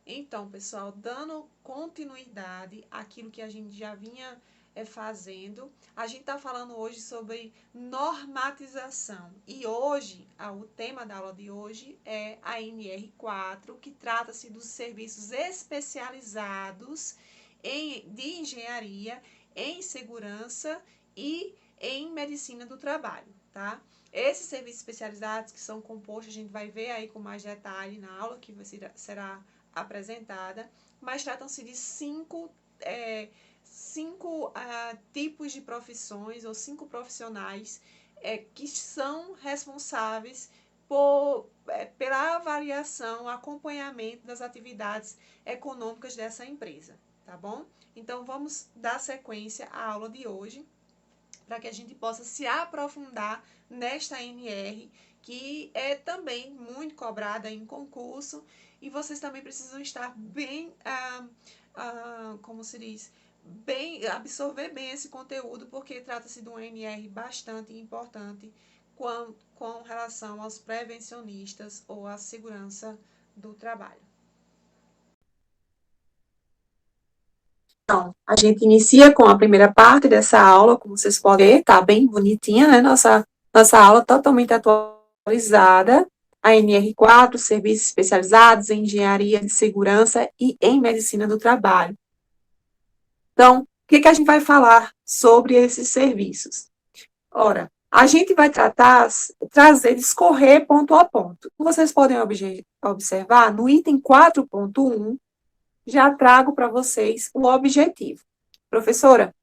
Então, pessoal, dando continuidade àquilo que a gente já vinha fazendo, a gente está falando hoje sobre normatização. E hoje, o tema da aula de hoje é a NR4, que trata-se dos serviços especializados de engenharia, em segurança e em medicina do trabalho, tá? Esses serviços especializados que são compostos, a gente vai ver aí com mais detalhe na aula que será apresentada, mas tratam-se de cinco tipos de profissões ou 5 profissionais que são responsáveis pela avaliação, acompanhamento das atividades econômicas dessa empresa, tá bom? Então, vamos dar sequência à aula de hoje, para que a gente possa se aprofundar nesta NR, que é também muito cobrada em concurso, e vocês também precisam estar bem, como se diz, absorver bem esse conteúdo, porque trata-se de uma NR bastante importante com relação aos prevencionistas ou à segurança do trabalho. Então, a gente inicia com a primeira parte dessa aula, como vocês podem ver, tá bem bonitinha, né? Nossa aula totalmente atualizada, a NR4, Serviços Especializados em Engenharia de Segurança e em Medicina do Trabalho. Então, o que a gente vai falar sobre esses serviços? Ora, a gente vai discorrer ponto a ponto. Como vocês podem observar, no item 4.1, já trago para vocês o objetivo. Professora,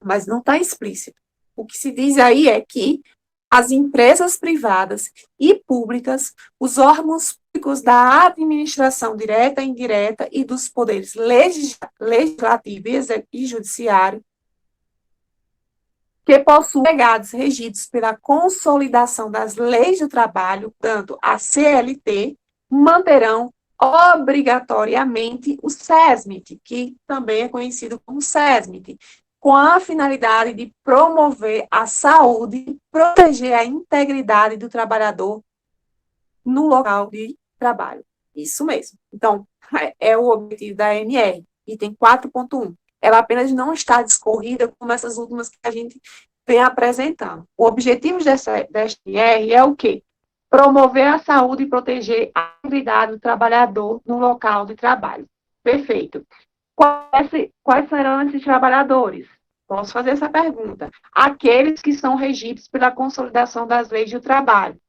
mas não está explícito. O que se diz aí é que as empresas privadas e públicas, os órgãos públicos da administração direta e indireta e dos poderes legislativo e judiciário, que possuem legados regidos pela consolidação das leis do trabalho, tanto a CLT, manterão obrigatoriamente o SESMIT, que também é conhecido como SESMIT, com a finalidade de promover a saúde e proteger a integridade do trabalhador no local de trabalho. Isso mesmo. Então, é o objetivo da ANR, item 4.1. Ela apenas não está discorrida como essas últimas que a gente vem apresentando. O objetivo desta ANR é o quê? Promover a saúde e proteger a integridade do trabalhador no local de trabalho. Perfeito. Quais serão esses trabalhadores? Posso fazer essa pergunta. Aqueles que são regidos pela consolidação das leis do trabalho.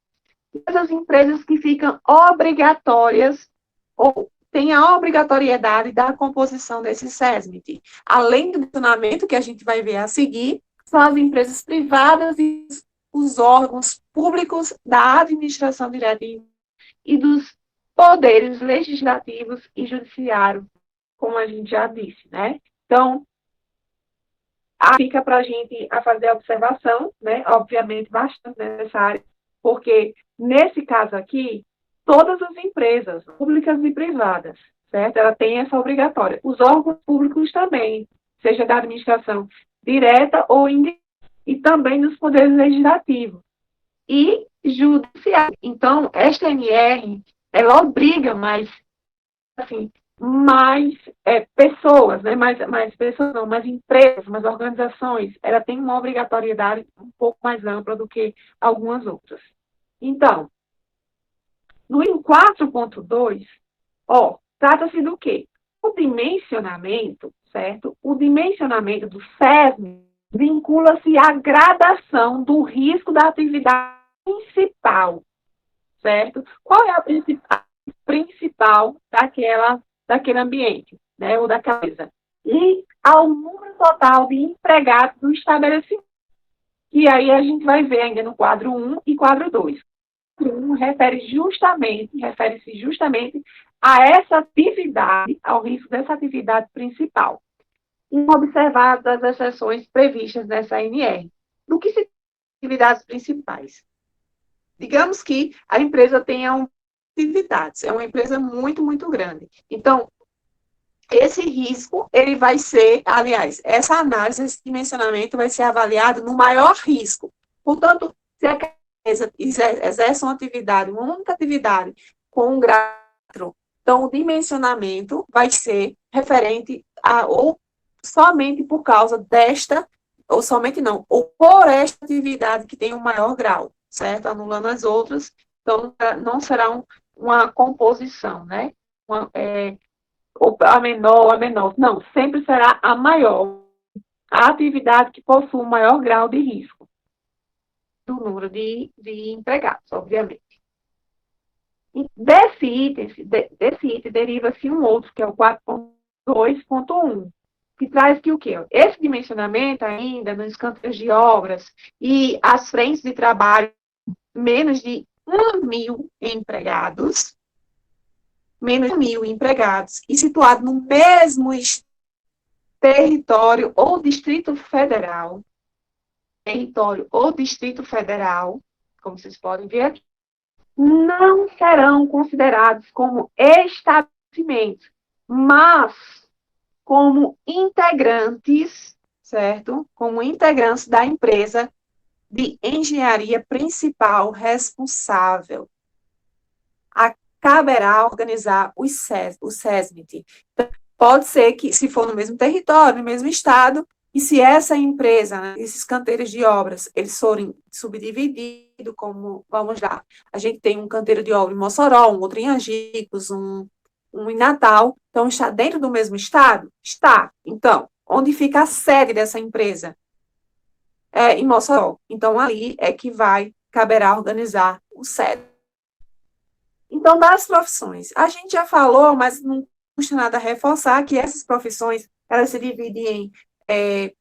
Essas empresas que ficam obrigatórias ou têm a obrigatoriedade da composição desse SESMIT. Além do funcionamento que a gente vai ver a seguir, são as empresas privadas e os órgãos públicos da administração direta e dos poderes legislativos e judiciário, como a gente já disse, né? Então, fica para a gente a fazer a observação, né? Obviamente, bastante necessária, porque, nesse caso aqui, todas as empresas, públicas e privadas, certo? Ela tem essa obrigatória. Os órgãos públicos também, seja da administração direta ou indireta, e também dos poderes legislativos e judiciário. Então, esta NR, ela obriga mais, assim, mais pessoas, né? mais pessoas não, mais empresas, mais organizações, ela tem uma obrigatoriedade um pouco mais ampla do que algumas outras. Então, no item 4.2, trata-se do quê? O dimensionamento, certo? O dimensionamento do SESM vincula-se à gradação do risco da atividade principal, certo? Qual é a principal daquele ambiente, né, ou daquela empresa? E ao número total de empregados do estabelecimento. E aí a gente vai ver ainda no quadro 1 e quadro 2. O quadro 1 refere-se justamente a essa atividade, ao risco dessa atividade principal. E observar as exceções previstas nessa NR. Do que se trata atividades principais? Digamos que a empresa tenha atividades, é uma empresa muito, muito grande. Então, esse risco, ele vai ser, aliás, essa análise, esse dimensionamento vai ser avaliado no maior risco. Portanto, se a empresa exerce uma atividade, uma única atividade, com um grau Então, o dimensionamento vai ser referente a, ou somente por causa desta, ou somente não, ou por esta atividade que tem um maior grau, certo? Anulando as outras, então não será uma composição, né? Ou a menor ou a menor. Não, sempre será a maior, a atividade que possui um maior grau de risco do número de empregados, obviamente. E desse item deriva-se um outro, que é o 4.2.1, que traz que o quê? Esse dimensionamento ainda nos canteiros de obras e as frentes de trabalho menos de 1.000 empregados, menos de 1.000 empregados, e situado no mesmo território ou Distrito Federal, como vocês podem ver aqui, não serão considerados como estabelecimentos, mas como integrantes, certo? Como integrantes da empresa de engenharia principal responsável. Caberá organizar o SESMIT. Então, pode ser que, se for no mesmo território, no mesmo estado, e se essa empresa, né, esses canteiros de obras, eles forem subdivididos, como, vamos lá, a gente tem um canteiro de obra em Mossoró, um outro em Angicos, um em Natal, então está dentro do mesmo estado? Está. Então, onde fica a sede dessa empresa? É em Mossoró. Então, ali é que caberá organizar o SESMIT. Então, das profissões, a gente já falou, mas não custa nada reforçar que essas profissões, elas se dividem em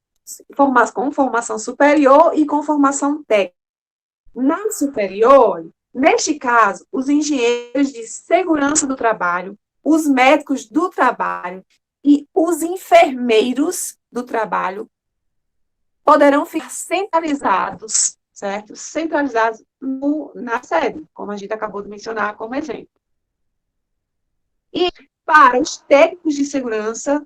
com formação superior e com formação técnica. Na superior, neste caso, os engenheiros de segurança do trabalho, os médicos do trabalho e os enfermeiros do trabalho poderão ficar centralizados, certo? Centralizados na sede, como a gente acabou de mencionar como exemplo. E para os técnicos de segurança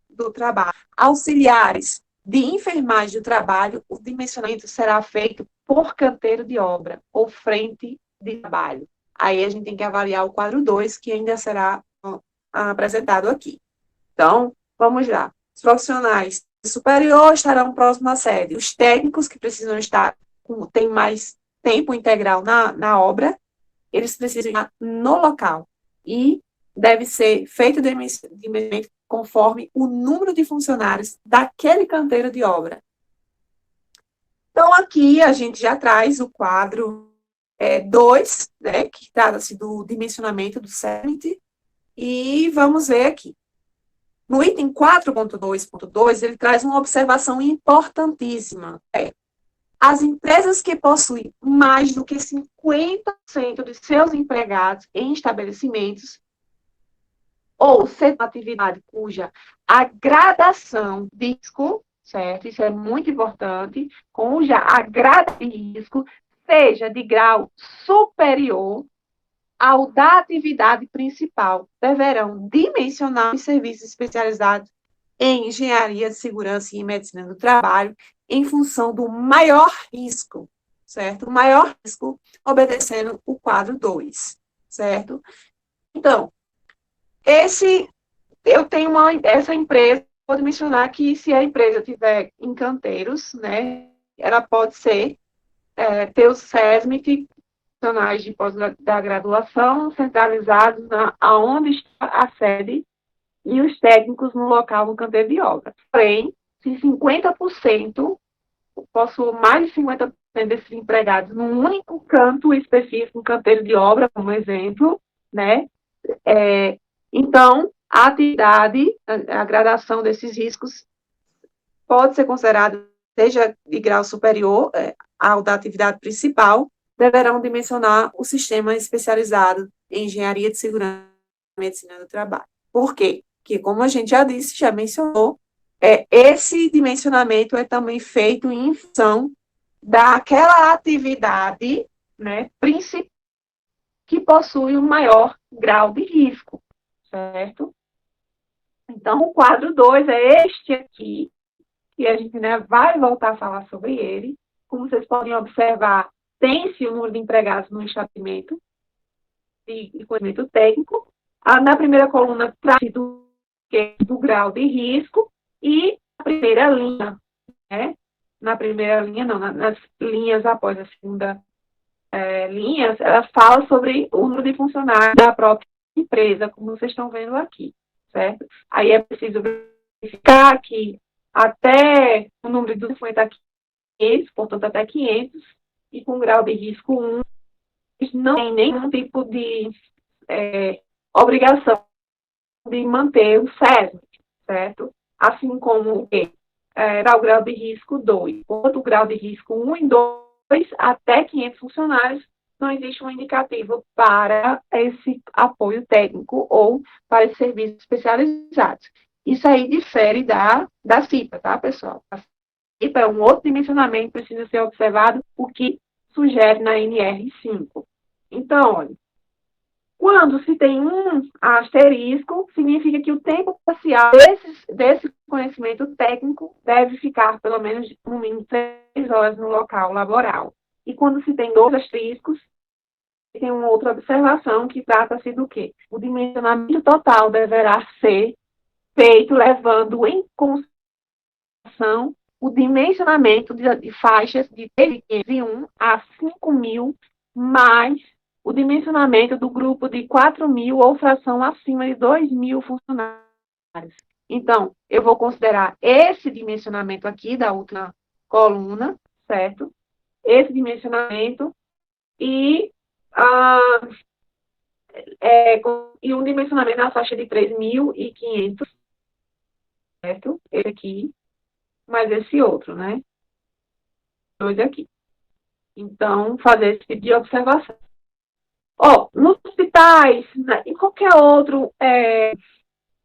do trabalho, auxiliares de enfermagem do trabalho, o dimensionamento será feito por canteiro de obra ou frente de trabalho. Aí a gente tem que avaliar o quadro 2, que ainda será apresentado aqui. Então, vamos lá. Os profissionais superior estarão próximos à sede. Os técnicos que precisam estar, têm mais tempo integral na obra, eles precisam estar no local. E deve ser feito o dimensionamento conforme o número de funcionários daquele canteiro de obra. Então, aqui a gente já traz o quadro 2, né, que trata-se do dimensionamento do SESMIT, e vamos ver aqui. No item 4.2.2, ele traz uma observação importantíssima. As empresas que possuem mais do que 50% de seus empregados em estabelecimentos ou setor atividade cuja a gradação de risco, certo? Isso é muito importante, cuja a gradação de risco seja de grau superior ao da atividade principal, deverão dimensionar os serviços especializados em engenharia de segurança e medicina do trabalho em função do maior risco, certo? O maior risco obedecendo o quadro 2, certo? Então, eu tenho essa empresa, pode mencionar que se a empresa tiver em canteiros, né, ela pode ter o SESMIT, profissionais de da graduação centralizados aonde está a sede e os técnicos no local no canteiro de obra. Porém, se 50%, possuo mais de 50% desses empregados num único canto específico, no canteiro de obra, como exemplo, né? Então, a atividade, a gradação desses riscos pode ser considerada, seja de grau superior ao da atividade principal, deverão dimensionar o sistema especializado em engenharia de segurança e medicina do trabalho. Por quê? Porque, como a gente já disse, já mencionou, esse dimensionamento é também feito em função daquela atividade, né, principal que possui um maior grau de risco, certo? Então, o quadro 2 é este aqui, que a gente, né, vai voltar a falar sobre ele. Como vocês podem observar, tem-se o número de empregados no estabelecimento de conhecimento técnico, Na primeira coluna, trata do grau de risco, e a primeira linha, né? Na primeira linha, não, nas linhas após a segunda linha, ela fala sobre o número de funcionários da própria empresa, como vocês estão vendo aqui, certo? Aí é preciso verificar que até o número de 50 500, portanto até 500, e com grau de risco 1, não tem nenhum tipo de obrigação de manter o SESM, certo? Assim como o grau de risco 2. Outro grau de risco 1 e 2, até 500 funcionários, não existe um indicativo para esse apoio técnico ou para esses serviços especializados. Isso aí difere da CIPA, tá, pessoal? A CIPA é um outro dimensionamento que precisa ser observado, o que sugere na NR5. Então, olha, quando se tem um asterisco, significa que o tempo parcial desse conhecimento técnico deve ficar pelo menos, no mínimo, 3 horas no local laboral. E quando se tem 2 asteriscos, tem uma outra observação que trata-se do quê? O dimensionamento total deverá ser feito levando em consideração o dimensionamento de faixas de 501 a 5.000, mais o dimensionamento do grupo de 4.000 ou fração acima de 2.000 funcionários. Então, eu vou considerar esse dimensionamento aqui da última coluna, certo? Esse dimensionamento e, e um dimensionamento na faixa de 3.500, certo? Esse aqui, mais esse outro, né? 2 aqui. Então, fazer esse tipo de observação. Nos hospitais, né, em qualquer outro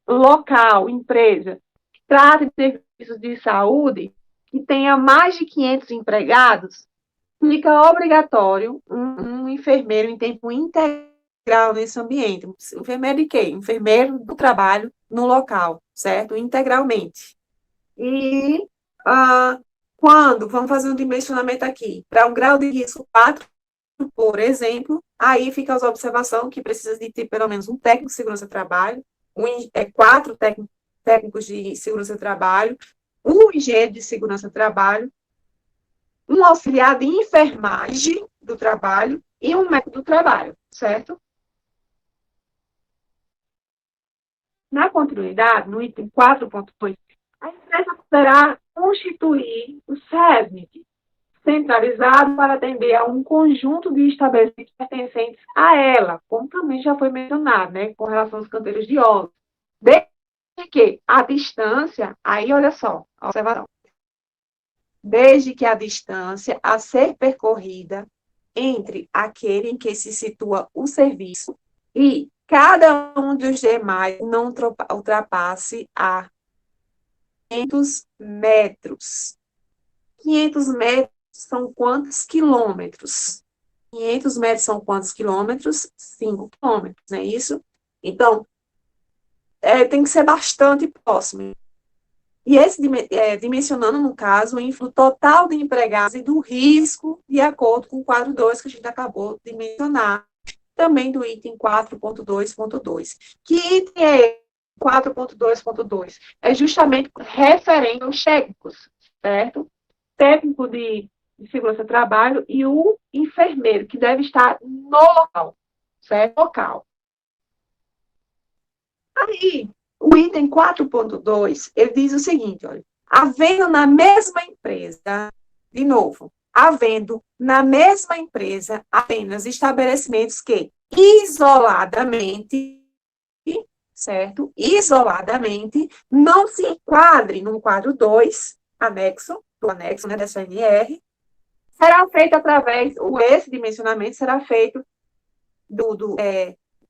local, empresa, que trate de serviços de saúde, que tenha mais de 500 empregados, fica obrigatório um enfermeiro em tempo integral nesse ambiente. Enfermeiro de quê? Enfermeiro do trabalho no local, certo? Integralmente. E quando, vamos fazer um dimensionamento aqui, para um grau de risco 4, por exemplo, aí fica a observação que precisa de ter pelo menos um técnico de segurança do trabalho, 4 técnicos de segurança do trabalho, um engenheiro de segurança do trabalho, um auxiliar de enfermagem do trabalho e um médico do trabalho, certo? Na continuidade, no item 4.2, a empresa poderá constituir o SESMIT centralizado para atender a um conjunto de estabelecimentos pertencentes a ela, como também já foi mencionado, né, com relação aos canteiros de óleo. Desde que a distância, aí olha só, observação, desde que a distância a ser percorrida entre aquele em que se situa o serviço e cada um dos demais não ultrapasse a 500 metros. 500 metros são quantos quilômetros? 500 metros são quantos quilômetros? 5 quilômetros, não é isso? Então, tem que ser bastante próximo. E esse dimensionando, no caso, o total de empregados e do risco, de acordo com o quadro 2 que a gente acabou de mencionar, também do item 4.2.2. Que item é 4.2.2? É justamente referente aos técnicos, certo? Técnico de segurança do trabalho e o enfermeiro, que deve estar no local, certo? Local. Aí, o item 4.2, ele diz o seguinte, olha, havendo na mesma empresa, de novo, havendo na mesma empresa apenas estabelecimentos que isoladamente, certo? Isoladamente, não se enquadre no quadro 2, do anexo, né, dessa NR, será feito através, esse dimensionamento será feito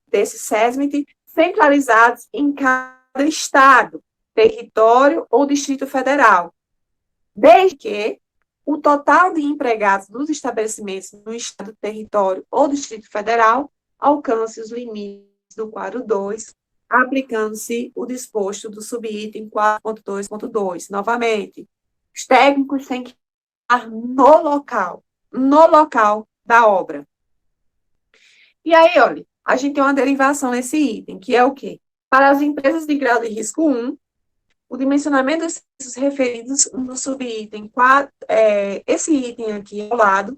desse SESMIT centralizados em cada estado, território ou distrito federal, desde que o total de empregados dos estabelecimentos no estado, território ou distrito federal alcance os limites do quadro 2, aplicando-se o disposto do subitem 4.2.2. Novamente, os técnicos têm que estar no local da obra. E aí, olha, a gente tem uma derivação nesse item, que é o quê? Para as empresas de grau de risco 1, o dimensionamento dos serviços referidos no subitem 4, esse item aqui ao lado,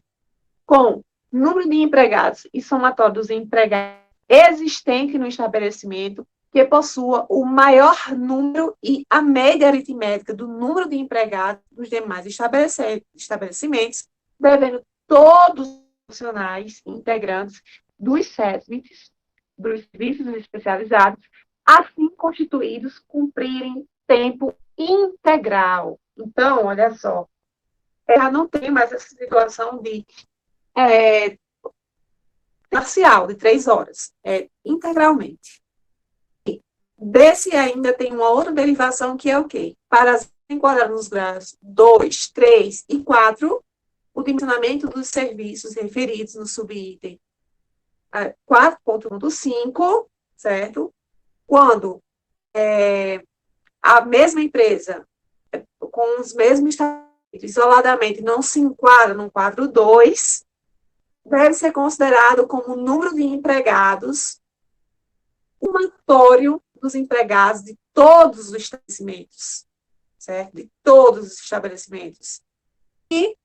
com número de empregados e somatório dos empregados existente no estabelecimento, que possua o maior número e a média aritmética do número de empregados dos demais estabelecimentos, devendo todos os profissionais integrantes dos SESMITs, dos serviços especializados, assim constituídos, cumprirem tempo integral. Então, olha só, já não tem mais essa situação de parcial, de 3 horas, integralmente. Desse ainda tem uma outra derivação que é o quê? Para enquadrar nos graus 2, 3 e 4, o dimensionamento dos serviços referidos no subitem 4.5, certo? Quando a mesma empresa, com os mesmos isoladamente, não se enquadra no quadro 2, deve ser considerado como o número de empregados somatório dos empregados de todos os estabelecimentos, certo? De todos os estabelecimentos. E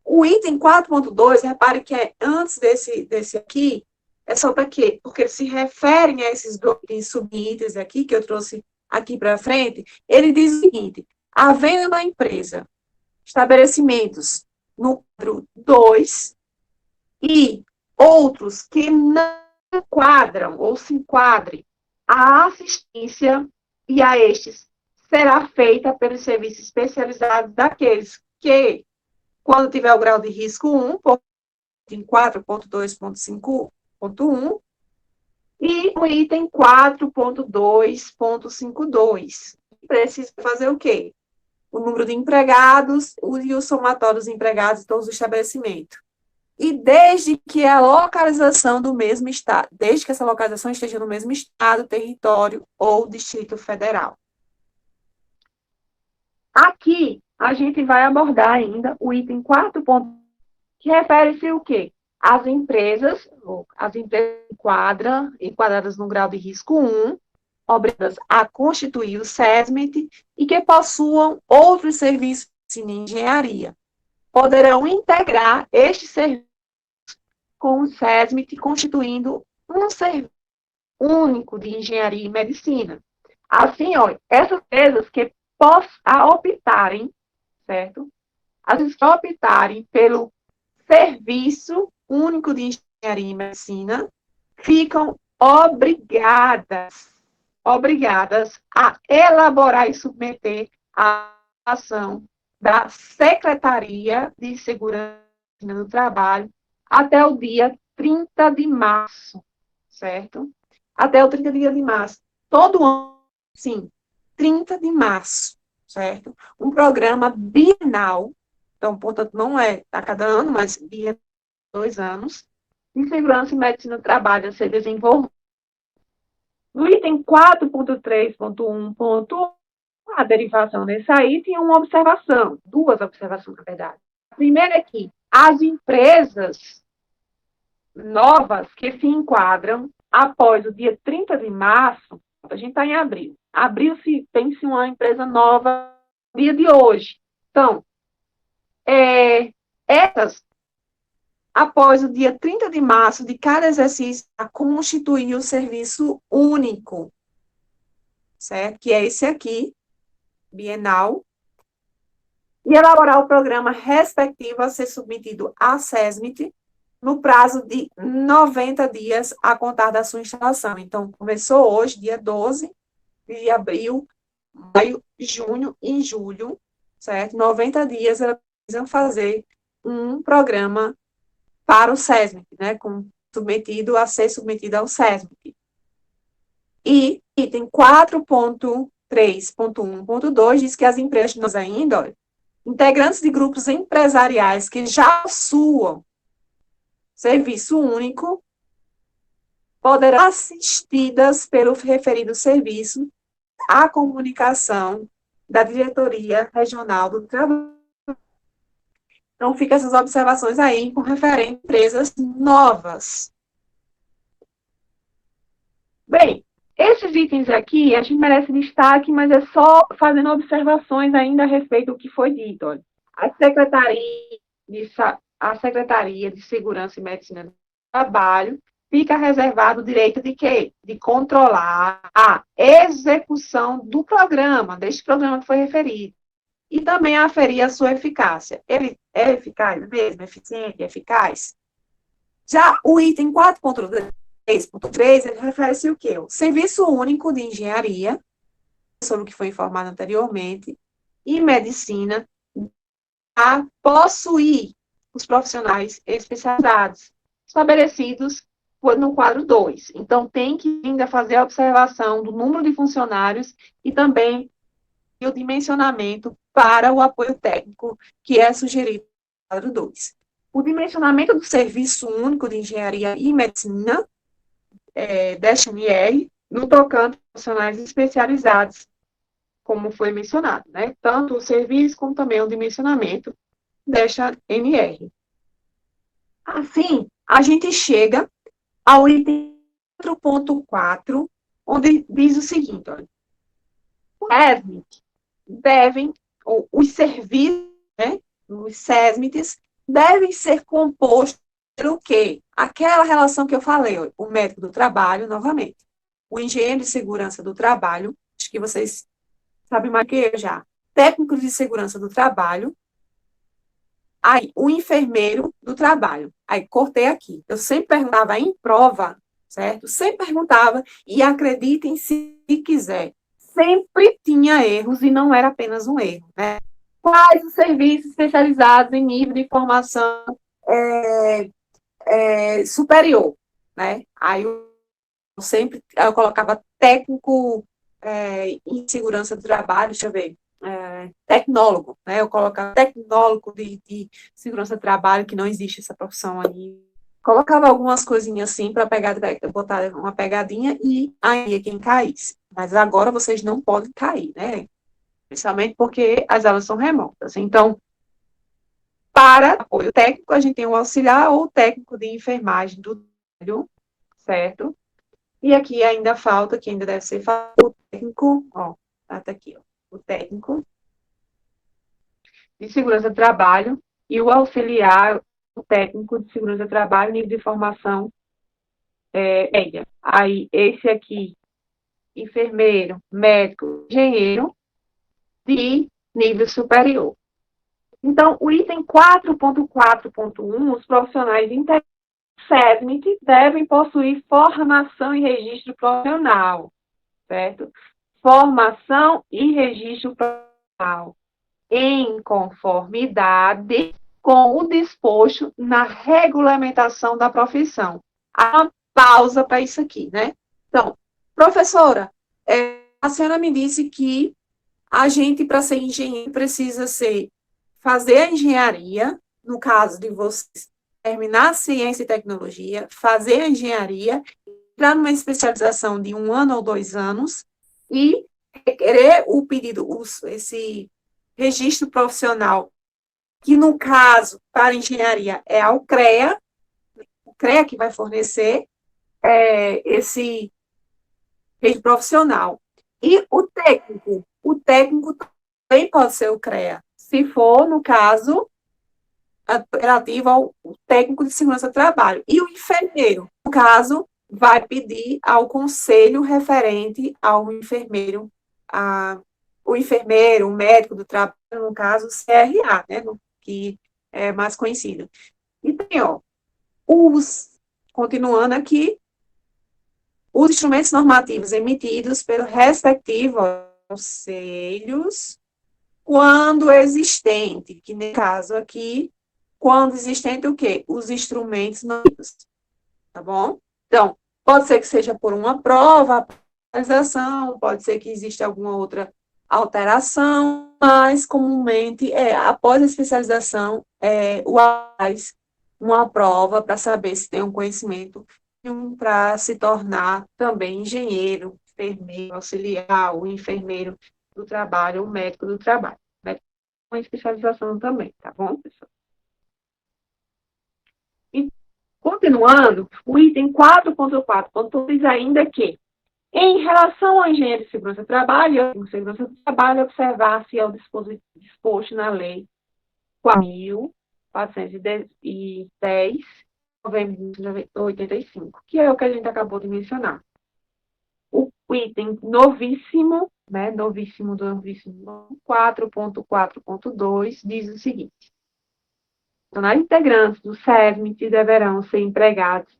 o item 4.2, repare que antes desse aqui, é só para quê? Porque eles se referem a esses dois subitens aqui, que eu trouxe aqui para frente, ele diz o seguinte: havendo na empresa estabelecimentos no quadro 2 e outros que não enquadram ou se enquadrem, a assistência e a estes será feita pelos serviços especializados daqueles que, quando tiver o grau de risco 1, em 4.2.5.1, e o item 4.2.52. Precisa fazer o quê? O número de empregados e o somatório dos empregados de todos os estabelecimentos. E desde que a localização do mesmo estado, desde que essa localização esteja no mesmo estado, território ou Distrito Federal. Aqui, a gente vai abordar ainda o item 4. Que refere-se o quê? As empresas enquadradas no grau de risco 1, obrigadas a constituir o SESMIT e que possuam outros serviços de engenharia. Poderão integrar estes serviços com o SESMIT, constituindo um serviço único de engenharia e medicina. Assim, olha, essas empresas que optarem, certo? As que optarem pelo Serviço Único de Engenharia e Medicina ficam obrigadas a elaborar e submeter a ação da Secretaria de Segurança do Trabalho até o dia 30 de março, certo? Até o 30 de março. Todo ano, sim, 30 de março, certo? Um programa bienal. Então, portanto, não é a cada ano, mas dia 2 anos, de segurança e medicina do trabalho a ser desenvolvido. No item 4.3.1.1, a derivação desse aí tinha uma observação, duas observações, na verdade. A primeira é que as empresas novas que se enquadram após o dia 30 de março, a gente está em abril. Abril tem-se uma empresa nova no dia de hoje. Então, essas, após o dia 30 de março de cada exercício, a constituir o serviço único, certo? Que é esse aqui, bienal, e elaborar o programa respectivo a ser submetido à SESMIT no prazo de 90 dias a contar da sua instalação. Então, começou hoje, dia 12 de abril, maio, junho e julho, certo? 90 dias elas precisam fazer um programa para o SESMIT, né, a ser submetido ao SESMIT. E item 4.3.1.2 diz que as empresas ainda, olha, integrantes de grupos empresariais que já possuam serviço único poderão assistidas pelo referido serviço à comunicação da Diretoria Regional do Trabalho. Então, fica essas observações aí com referente a empresas novas. Bem, esses itens aqui, a gente merece destaque, mas é só fazendo observações ainda a respeito do que foi dito. Olha. A Secretaria de Segurança e Medicina do Trabalho fica reservado o direito de quê? De controlar a execução do programa, deste programa que foi referido, e também aferir a sua eficácia. Ele é eficaz mesmo, eficiente, eficaz? Já o item 4.3.3, ele refere-se o quê? O Serviço Único de Engenharia, sobre o que foi informado anteriormente, e medicina, a possuir os profissionais especializados, estabelecidos no quadro 2. Então, tem que ainda fazer a observação do número de funcionários e também o dimensionamento para o apoio técnico, que é sugerido no quadro 2. O dimensionamento do Serviço Único de Engenharia e Medicina, desta MR, no tocante a profissionais especializados, como foi mencionado, né? Tanto o serviço como também o dimensionamento desta MR. Assim, a gente chega ao item 4.4, onde diz o seguinte, olha, devem, ou os serviços, né, os SESMITs, devem ser compostos pelo quê? Aquela relação que eu falei, ó, o médico do trabalho, novamente, o engenheiro de segurança do trabalho, acho que vocês sabem mais que eu já, técnico de segurança do trabalho, aí o enfermeiro do trabalho. Aí cortei aqui. Eu sempre perguntava em prova, certo? Sempre perguntava, e acreditem se quiser, sempre tinha erros e não era apenas um erro, né? Quais os serviços especializados em nível de formação superior, né? Aí eu colocava técnico em segurança do trabalho, deixa eu ver, tecnólogo, né? Eu colocava tecnólogo de segurança do trabalho, que não existe essa profissão aí. Colocava algumas coisinhas assim para botar uma pegadinha e aí é quem caísse. Mas agora vocês não podem cair, né? Principalmente porque as aulas são remotas. Então, para apoio técnico, a gente tem o auxiliar ou técnico de enfermagem do trabalho, certo? E aqui ainda falta, que ainda deve ser o técnico, ó, tá aqui, ó, o técnico de segurança do trabalho e o auxiliar, o técnico de segurança do trabalho, nível de formação média. Aí, esse aqui, enfermeiro, médico, engenheiro, de nível superior. Então, o item 4.4.1, os profissionais SESMIT devem possuir formação e registro profissional, certo? Formação e registro profissional em conformidade com o disposto na regulamentação da profissão. Há uma pausa para isso aqui, né? Então, professora, a senhora me disse que a gente, para ser engenheiro, precisa fazer a engenharia, no caso de vocês, terminar a ciência e tecnologia, fazer a engenharia, entrar numa especialização de 1 ano ou 2 anos e requerer o pedido, esse registro profissional, que no caso, para engenharia, é a o CREA que vai fornecer esse registro profissional. E o técnico também pode ser o CREA, se for, no caso, relativo ao técnico de segurança do trabalho. E o enfermeiro, no caso, vai pedir ao conselho referente ao enfermeiro, o médico do trabalho, no caso, CRA, né, que é mais conhecido. E tem, ó, continuando aqui, os instrumentos normativos emitidos pelos respectivos conselhos, quando existente, que no caso aqui, quando existente o quê? Os instrumentos normativos, tá bom? Então, pode ser que seja por uma prova, atualização, pode ser que exista alguma outra alteração, mas comumente, após a especialização, o faz uma prova para saber se tem um conhecimento para se tornar também engenheiro, enfermeiro, auxiliar, o enfermeiro do trabalho, o médico do trabalho. Né? Uma especialização também, tá bom, pessoal? E, continuando, o item 4.4 diz ainda que Em relação ao engenheiro de segurança do trabalho, observar se é o disposto na lei 4.410, novembro de 85, que é o que a gente acabou de mencionar. O item novíssimo, né, novíssimo 4.4.2, diz o seguinte: funcionários integrantes do SESMIT deverão ser empregados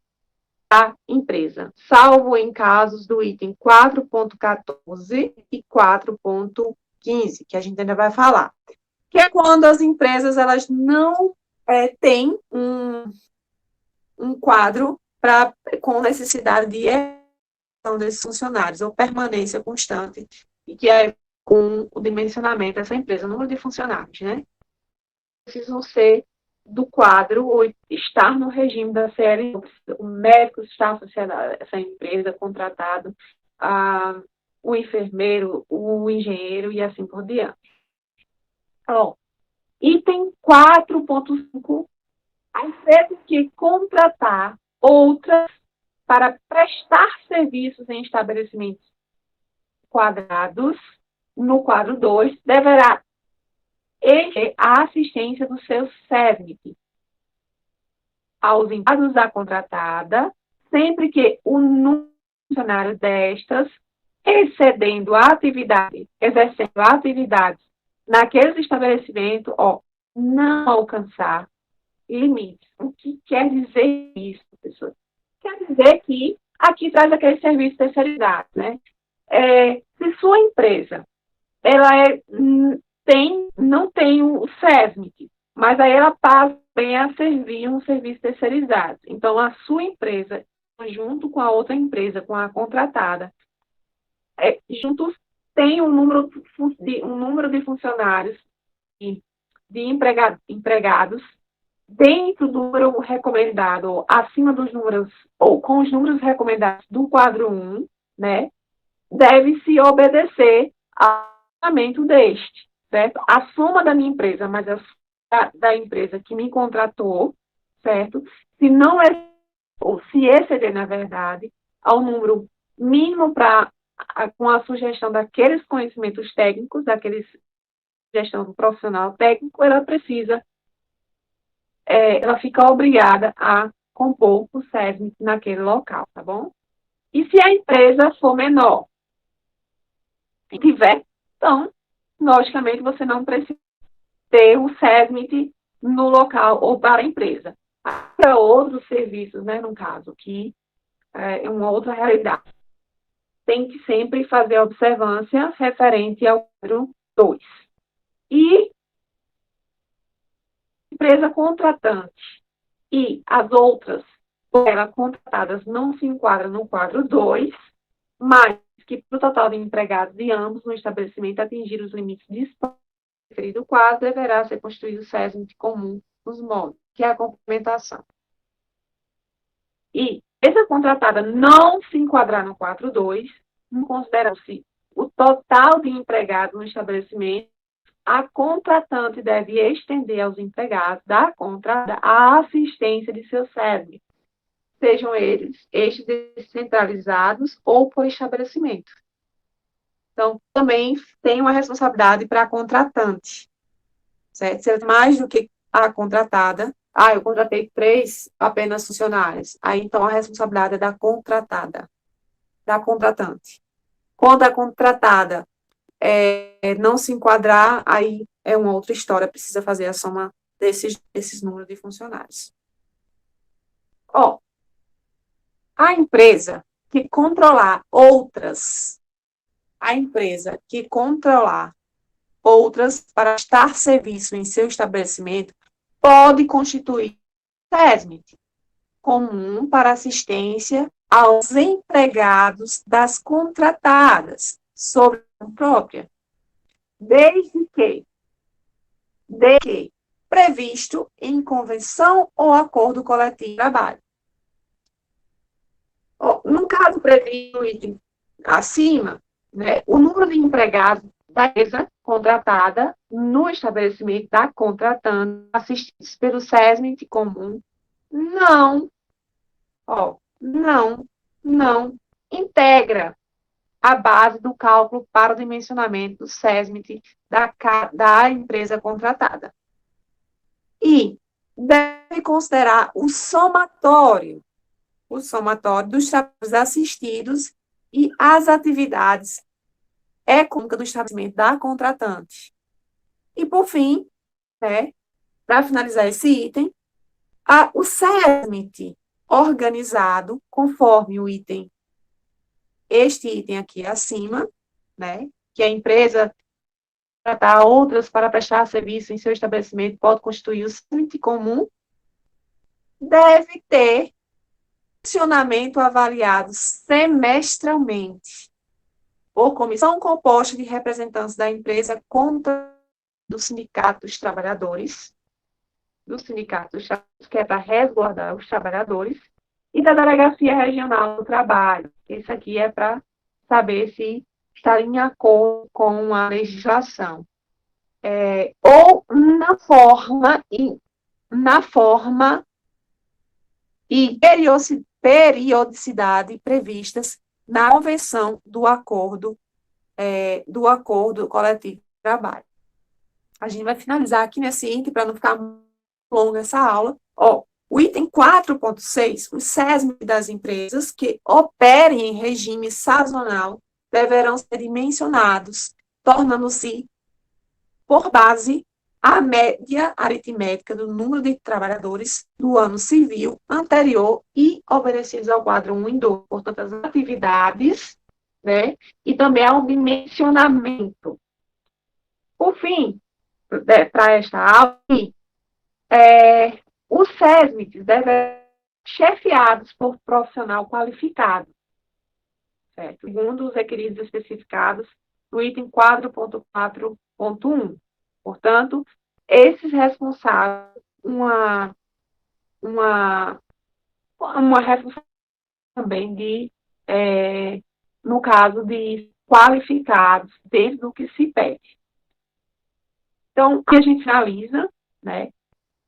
da empresa, salvo em casos do item 4.14 e 4.15, que a gente ainda vai falar, que é quando as empresas elas não têm um quadro com necessidade de eleição desses funcionários, ou permanência constante, e que é com o dimensionamento dessa empresa, o número de funcionários, né? Precisam ser do quadro ou estar no regime da CLT, o médico está associado a essa empresa, contratado, o enfermeiro, o engenheiro e assim por diante. Bom, item 4.5, a empresa que contratar outras para prestar serviços em estabelecimentos quadrados, no quadro 2, deverá exigir a assistência do seu SESMIT aos empregados da contratada, sempre que o número de funcionários destas exercendo atividades naqueles estabelecimentos, não alcançar limites. O que quer dizer isso, pessoal? Quer dizer que aqui traz aquele serviço terceirizado, né? Se sua empresa ela não tem o SESMIT, mas aí ela passa a servir um serviço terceirizado. Então, a sua empresa, junto com a outra empresa, com a contratada, juntos tem um número de funcionários e de empregados dentro do número recomendado, ou acima dos números, ou com os números recomendados do quadro 1, né, deve-se obedecer ao orçamento deste, certo? A soma da minha empresa, mas a soma da empresa que me contratou, certo? Se não é, ou se exceder, na verdade, ao número mínimo com a sugestão daqueles conhecimentos técnicos, sugestão do profissional técnico, ela fica obrigada a compor o SESMIT naquele local, tá bom? E se a empresa for menor, se tiver, então, logicamente, você não precisa ter o SESMIT no local ou para a empresa. Para outros serviços, né, no caso, que é uma outra realidade. Tem que sempre fazer a observância referente ao quadro 2. E empresa contratante e as outras elas contratadas não se enquadram no quadro 2, mas que para o total de empregados de ambos no estabelecimento atingir os limites disponíveis no referido quadro, deverá ser construído o SESMIT comum nos moldes, que é a complementação. E essa contratada não se enquadrar no quadro 2, não considera-se o total de empregados no estabelecimento, a contratante deve estender aos empregados da contratada a assistência de seu SESMIT, sejam eles estes descentralizados ou por estabelecimento. Então, também tem uma responsabilidade para a contratante, certo? Se é mais do que a contratada, eu contratei 3 apenas funcionários, aí então a responsabilidade é da contratada, da contratante. Quando a contratada não se enquadrar, aí é uma outra história, precisa fazer a soma desses números de funcionários. A empresa que controlar outras para prestar serviço em seu estabelecimento pode constituir SESMIT comum para assistência aos empregados das contratadas sobre a própria, desde que previsto em convenção ou acordo coletivo de trabalho. No caso previsto acima, né, o número de empregados da empresa contratada no estabelecimento da contratante assistidos pelo SESMIT comum não integra a base do cálculo para o dimensionamento do SESMIT da empresa contratada. E deve considerar o somatório dos trabalhos assistidos e as atividades econômicas do estabelecimento da contratante. E, por fim, né, para finalizar esse item, o SESMIT organizado conforme este item aqui acima, né, que a empresa tratar outras para prestar serviço em seu estabelecimento pode constituir o SESMIT comum, deve ter funcionamento avaliado semestralmente por comissão composta de representantes da empresa contra do Sindicato dos Trabalhadores, que é para resguardar os trabalhadores, e da Delegacia Regional do Trabalho. Esse aqui é para saber se está em acordo com a legislação. Ou na forma e periodicidade previstas na convenção do acordo coletivo de trabalho. A gente vai finalizar aqui nesse item, para não ficar muito longa essa aula. O item 4.6, os SESMIT das empresas que operem em regime sazonal deverão ser dimensionados, tornando-se por base a média aritmética do número de trabalhadores do ano civil anterior e obedecidos ao quadro 1 e 2. Portanto, as atividades, né, e também ao dimensionamento. Por fim, para esta aula, os SESMITs devem ser chefiados por profissional qualificado, certo? Segundo os requeridos especificados no item 4.4.1. Portanto, esses responsáveis, uma responsabilidade também no caso de qualificados, dentro do que se pede. Então, a gente finaliza, né,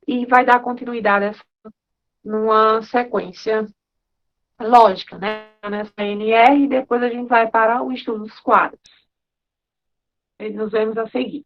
e vai dar continuidade numa sequência lógica, né, nessa NR, e depois a gente vai para o estudo dos quadros. Nos vemos a seguir.